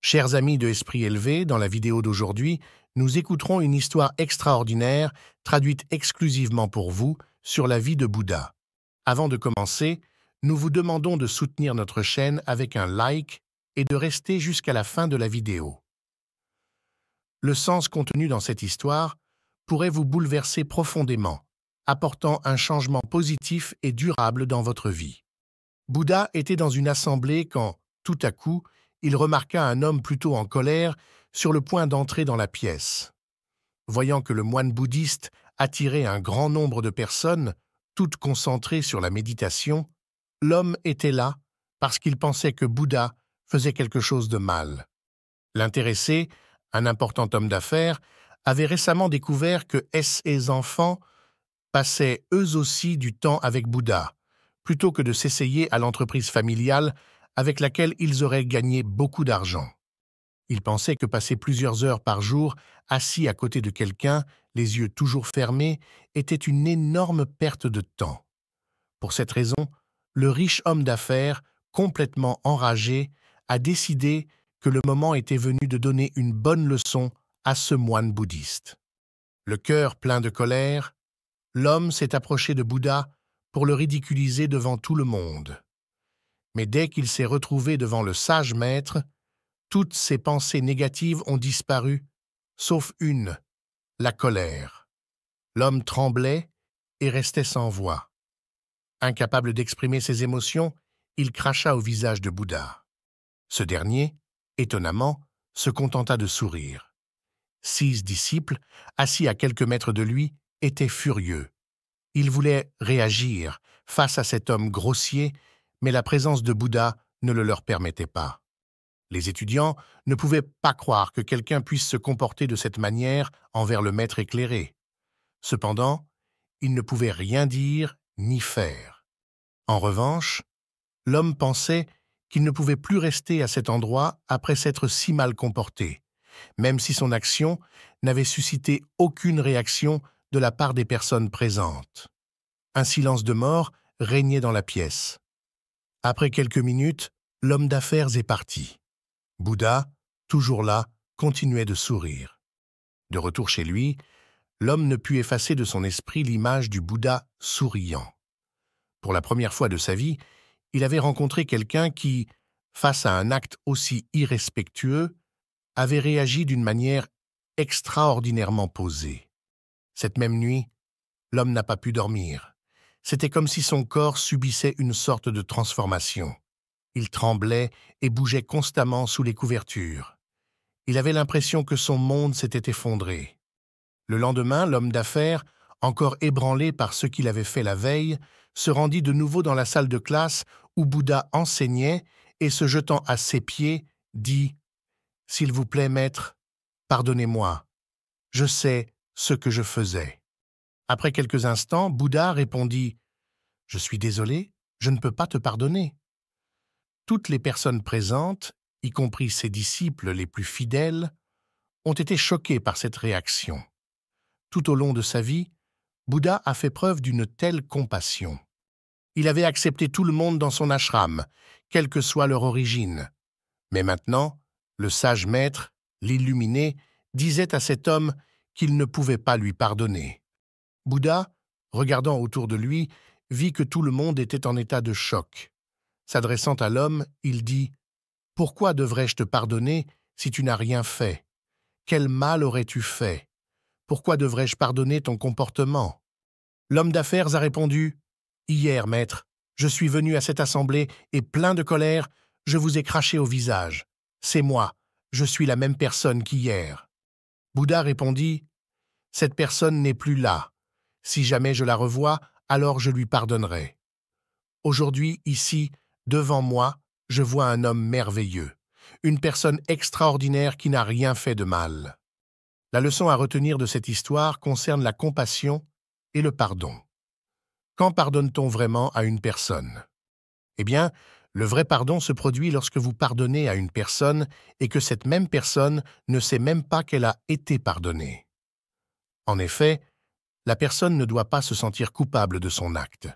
Chers amis de Esprit élevé, dans la vidéo d'aujourd'hui, nous écouterons une histoire extraordinaire, traduite exclusivement pour vous, sur la vie de Bouddha. Avant de commencer, nous vous demandons de soutenir notre chaîne avec un like et de rester jusqu'à la fin de la vidéo. Le sens contenu dans cette histoire pourrait vous bouleverser profondément, apportant un changement positif et durable dans votre vie. Bouddha était dans une assemblée quand, tout à coup, il remarqua un homme plutôt en colère sur le point d'entrer dans la pièce. Voyant que le moine bouddhiste attirait un grand nombre de personnes, toutes concentrées sur la méditation, l'homme était là parce qu'il pensait que Bouddha faisait quelque chose de mal. L'intéressé, un important homme d'affaires, avait récemment découvert que ses enfants passaient eux aussi du temps avec Bouddha, plutôt que de s'essayer à l'entreprise familiale avec laquelle ils auraient gagné beaucoup d'argent. Il pensait que passer plusieurs heures par jour assis à côté de quelqu'un, les yeux toujours fermés, était une énorme perte de temps. Pour cette raison, le riche homme d'affaires, complètement enragé, a décidé que le moment était venu de donner une bonne leçon à ce moine bouddhiste. Le cœur plein de colère, l'homme s'est approché de Bouddha pour le ridiculiser devant tout le monde. Mais dès qu'il s'est retrouvé devant le sage maître, toutes ses pensées négatives ont disparu, sauf une, la colère. L'homme tremblait et restait sans voix. Incapable d'exprimer ses émotions, il cracha au visage de Bouddha. Ce dernier, étonnamment, se contenta de sourire. 6 disciples, assis à quelques mètres de lui, étaient furieux. Ils voulaient réagir face à cet homme grossier, mais la présence de Bouddha ne le leur permettait pas. Les étudiants ne pouvaient pas croire que quelqu'un puisse se comporter de cette manière envers le maître éclairé. Cependant, ils ne pouvaient rien dire ni faire. En revanche, l'homme pensait qu'il ne pouvait plus rester à cet endroit après s'être si mal comporté, même si son action n'avait suscité aucune réaction de la part des personnes présentes. Un silence de mort régnait dans la pièce. Après quelques minutes, l'homme d'affaires est parti. Bouddha, toujours là, continuait de sourire. De retour chez lui, l'homme ne put effacer de son esprit l'image du Bouddha souriant. Pour la première fois de sa vie, il avait rencontré quelqu'un qui, face à un acte aussi irrespectueux, avait réagi d'une manière extraordinairement posée. Cette même nuit, l'homme n'a pas pu dormir. C'était comme si son corps subissait une sorte de transformation. Il tremblait et bougeait constamment sous les couvertures. Il avait l'impression que son monde s'était effondré. Le lendemain, l'homme d'affaires, encore ébranlé par ce qu'il avait fait la veille, se rendit de nouveau dans la salle de classe où Bouddha enseignait et, se jetant à ses pieds, dit « S'il vous plaît, maître, pardonnez-moi. Je sais ce que je faisais. » Après quelques instants, Bouddha répondit « Je suis désolé, je ne peux pas te pardonner. » Toutes les personnes présentes, y compris ses disciples les plus fidèles, ont été choquées par cette réaction. Tout au long de sa vie, Bouddha a fait preuve d'une telle compassion. Il avait accepté tout le monde dans son ashram, quelle que soit leur origine. Mais maintenant, le sage maître, l'illuminé, disait à cet homme qu'il ne pouvait pas lui pardonner. Bouddha, regardant autour de lui, vit que tout le monde était en état de choc. S'adressant à l'homme, il dit « Pourquoi devrais-je te pardonner si tu n'as rien fait? Quel mal aurais-tu fait? Pourquoi devrais-je pardonner ton comportement ?» L'homme d'affaires a répondu « Hier, maître, je suis venu à cette assemblée et plein de colère, je vous ai craché au visage. C'est moi, je suis la même personne qu'hier. » Bouddha répondit « Cette personne n'est plus là. Si jamais je la revois, alors je lui pardonnerai. Aujourd'hui, ici, devant moi, je vois un homme merveilleux, une personne extraordinaire qui n'a rien fait de mal. » La leçon à retenir de cette histoire concerne la compassion et le pardon. Quand pardonne-t-on vraiment à une personne? Eh bien, le vrai pardon se produit lorsque vous pardonnez à une personne et que cette même personne ne sait même pas qu'elle a été pardonnée. En effet, la personne ne doit pas se sentir coupable de son acte.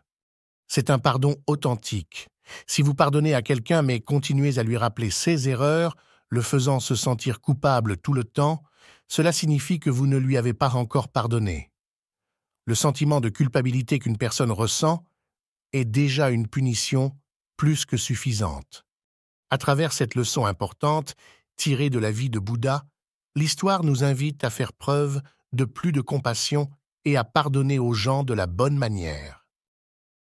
C'est un pardon authentique. Si vous pardonnez à quelqu'un mais continuez à lui rappeler ses erreurs, le faisant se sentir coupable tout le temps, cela signifie que vous ne lui avez pas encore pardonné. Le sentiment de culpabilité qu'une personne ressent est déjà une punition plus que suffisante. À travers cette leçon importante, tirée de la vie de Bouddha, l'histoire nous invite à faire preuve de plus de compassion et à pardonner aux gens de la bonne manière.